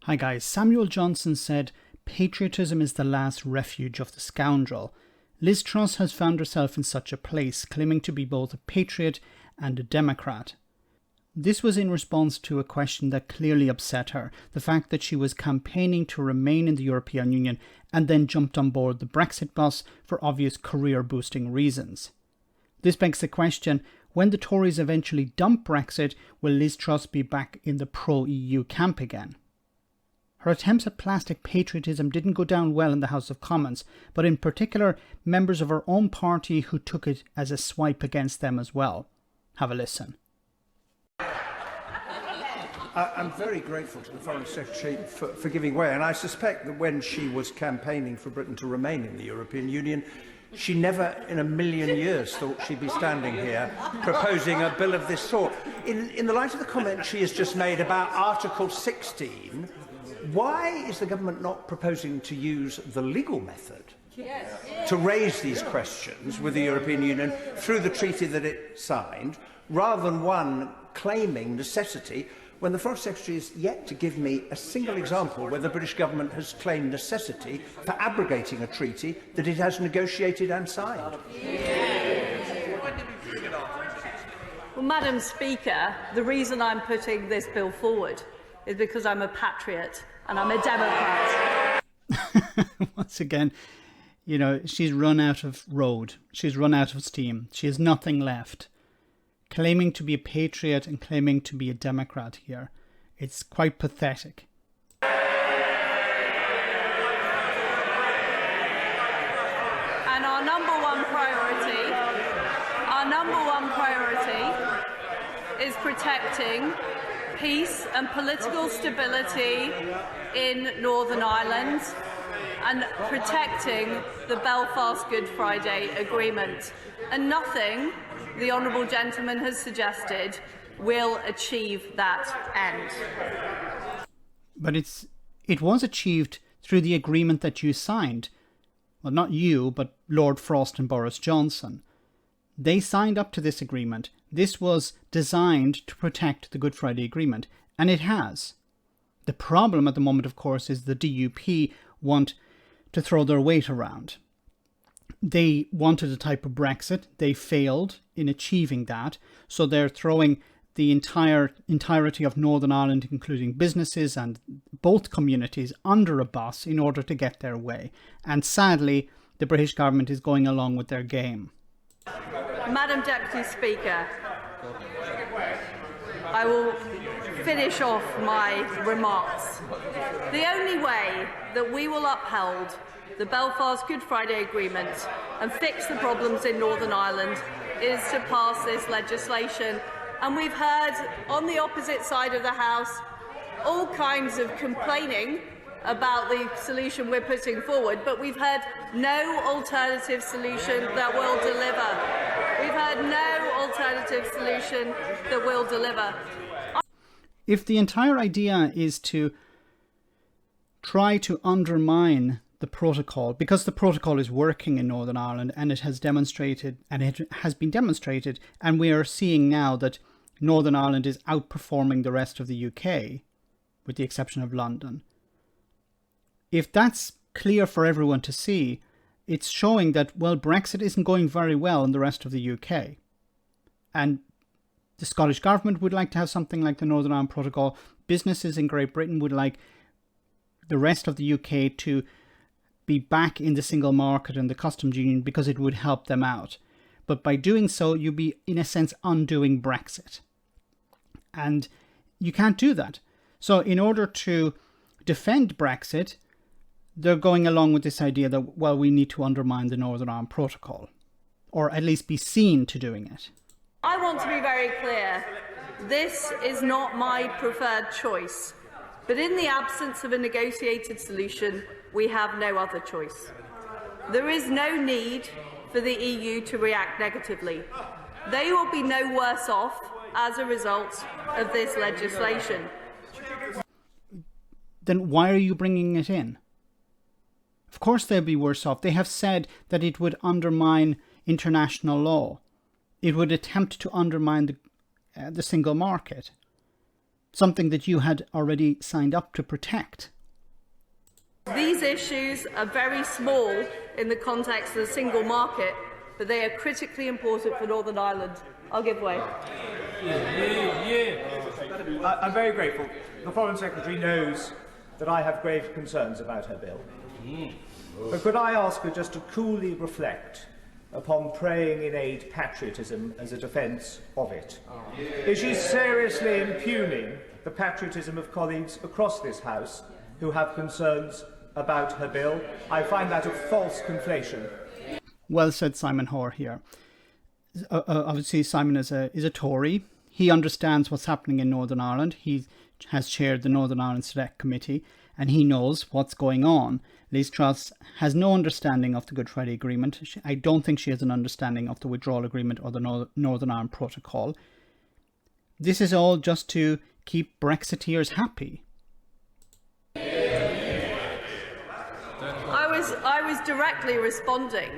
Hi guys, Samuel Johnson said, patriotism is the last refuge of the scoundrel. Liz Truss has found herself in such a place, claiming to be both a patriot and a Democrat. This was in response to a question that clearly upset her, the fact that she was campaigning to remain in the European Union and then jumped on board the Brexit bus for obvious career-boosting reasons. This begs the question, when the Tories eventually dump Brexit, will Liz Truss be back in the pro-EU camp again? Her attempts at plastic patriotism didn't go down well in the House of Commons, but in particular, members of her own party who took it as a swipe against them as well. Have a listen. I'm very grateful to the Foreign Secretary for giving way, and I suspect that when she was campaigning for Britain to remain in the European Union, she never in a million years thought she'd be standing here proposing a bill of this sort. In the light of the comment she has just made about Article 16, why is the government not proposing to use the legal method to raise these questions with the European Union through the treaty that it signed, rather than one claiming necessity, when the Foreign Secretary is yet to give me a single example where the British government has claimed necessity for abrogating a treaty that it has negotiated and signed? Well, Madam Speaker, the reason I'm putting this bill forward is because I'm a patriot and I'm a Democrat. Once again, you know, she's run out of road. She's run out of steam. She has nothing left. Claiming to be a patriot and claiming to be a Democrat here. It's quite pathetic. And our number one priority is protecting peace and political stability in Northern Ireland and protecting the Belfast Good Friday Agreement. And nothing the Honourable Gentleman has suggested will achieve that end. But it was achieved through the agreement that you signed. Well, not you, but Lord Frost and Boris Johnson. They signed up to this agreement. This was designed to protect the Good Friday Agreement, and it has. The problem at the moment, of course, is the DUP want to throw their weight around. They wanted a type of Brexit. They failed in achieving that. So they're throwing the entirety of Northern Ireland, including businesses and both communities, under a bus in order to get their way. And sadly, the British government is going along with their game. Madam Deputy Speaker, I will finish off my remarks. The only way that we will uphold the Belfast Good Friday Agreement and fix the problems in Northern Ireland is to pass this legislation. And we've heard on the opposite side of the House all kinds of complaining about the solution we're putting forward, but we've heard no alternative solution that will deliver. We've heard no alternative solution that will deliver. If the entire idea is to try to undermine the protocol, because the protocol is working in Northern Ireland and it has been demonstrated, and we are seeing now that Northern Ireland is outperforming the rest of the UK, with the exception of London. If that's clear for everyone to see, it's showing that, well, Brexit isn't going very well in the rest of the UK. And the Scottish Government would like to have something like the Northern Ireland Protocol. Businesses in Great Britain would like the rest of the UK to be back in the single market and the customs union because it would help them out. But by doing so, you'd be, in a sense, undoing Brexit. And you can't do that. So in order to defend Brexit, they're going along with this idea that, well, we need to undermine the Northern Ireland Protocol, or at least be seen to doing it. I want to be very clear. This is not my preferred choice. But in the absence of a negotiated solution, we have no other choice. There is no need for the EU to react negatively. They will be no worse off as a result of this legislation. Then why are you bringing it in? Of course they'll be worse off. They have said that it would undermine international law. It would attempt to undermine the single market. something that you had already signed up to protect. These issues are very small in the context of the single market, but they are critically important for Northern Ireland. I'll give way. I'm very grateful. The Foreign Secretary knows that I have grave concerns about her bill. But could I ask her just to coolly reflect upon praying in aid patriotism as a defence of it? Is she seriously impugning the patriotism of colleagues across this House who have concerns about her bill? I find that a false conflation. Well said, Simon Hoare here. Obviously, Simon is a Tory. He understands what's happening in Northern Ireland. He has chaired the Northern Ireland Select Committee, and he knows what's going on. Liz Truss has no understanding of the Good Friday Agreement. I don't think she has an understanding of the Withdrawal Agreement or the Northern Ireland Protocol. This is all just to keep Brexiteers happy. I was directly responding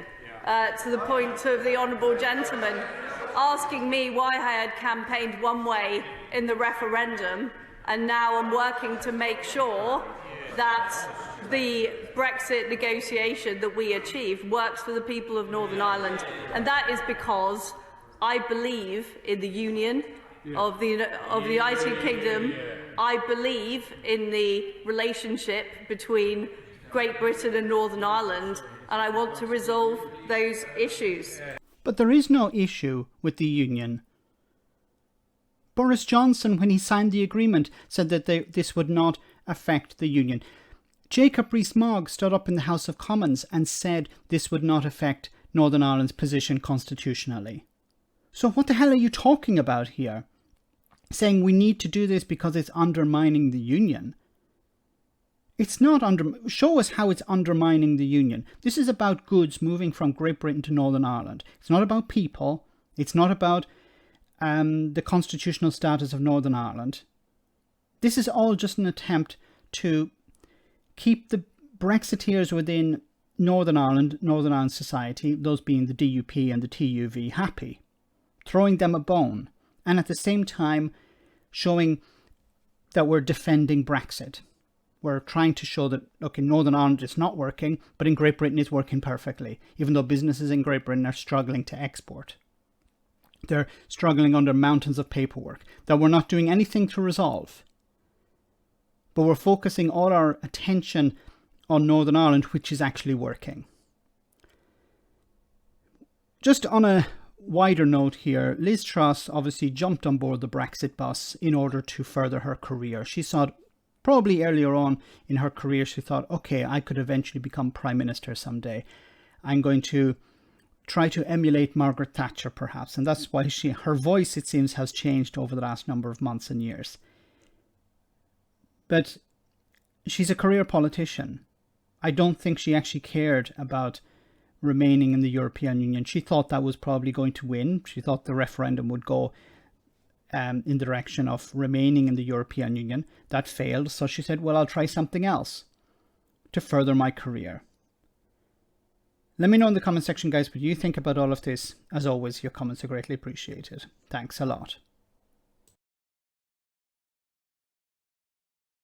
to the point of the honourable gentleman asking me why I had campaigned one way in the referendum, and now I'm working to make sure that the Brexit negotiation that we achieve works for the people of Northern Ireland. And that is because I believe in the union of the United Kingdom. I believe in the relationship between Great Britain and Northern Ireland, and I want to resolve those issues. But there is no issue with the union. Boris Johnson, when he signed the agreement, said that this would not affect the union. Jacob Rees-Mogg stood up in the House of Commons and said this would not affect Northern Ireland's position constitutionally. So what the hell are you talking about here? Saying we need to do this because it's undermining the union. It's not show us how it's undermining the union. This is about goods moving from Great Britain to Northern Ireland. It's not about people. It's not about the constitutional status of Northern Ireland. This is all just an attempt to keep the Brexiteers within Northern Ireland society, those being the DUP and the TUV, happy, throwing them a bone, and at the same time showing that we're defending Brexit. We're trying to show that, look, in Northern Ireland it's not working, but in Great Britain it's working perfectly, even though businesses in Great Britain are struggling to export. They're struggling under mountains of paperwork that we're not doing anything to resolve. But we're focusing all our attention on Northern Ireland, which is actually working. Just on a wider note here, Liz Truss obviously jumped on board the Brexit bus in order to further her career. She saw it probably earlier on in her career. She thought, okay, I could eventually become Prime Minister someday. I'm going to try to emulate Margaret Thatcher, perhaps. And that's why her voice, it seems, has changed over the last number of months and years. But she's a career politician. I don't think she actually cared about remaining in the European Union. She thought that was probably going to win. She thought the referendum would go in the direction of remaining in the European Union. That failed, so she said, well, I'll try something else to further my career. Let me know in the comment section, guys, what you think about all of this. As always, your comments are greatly appreciated. Thanks a lot.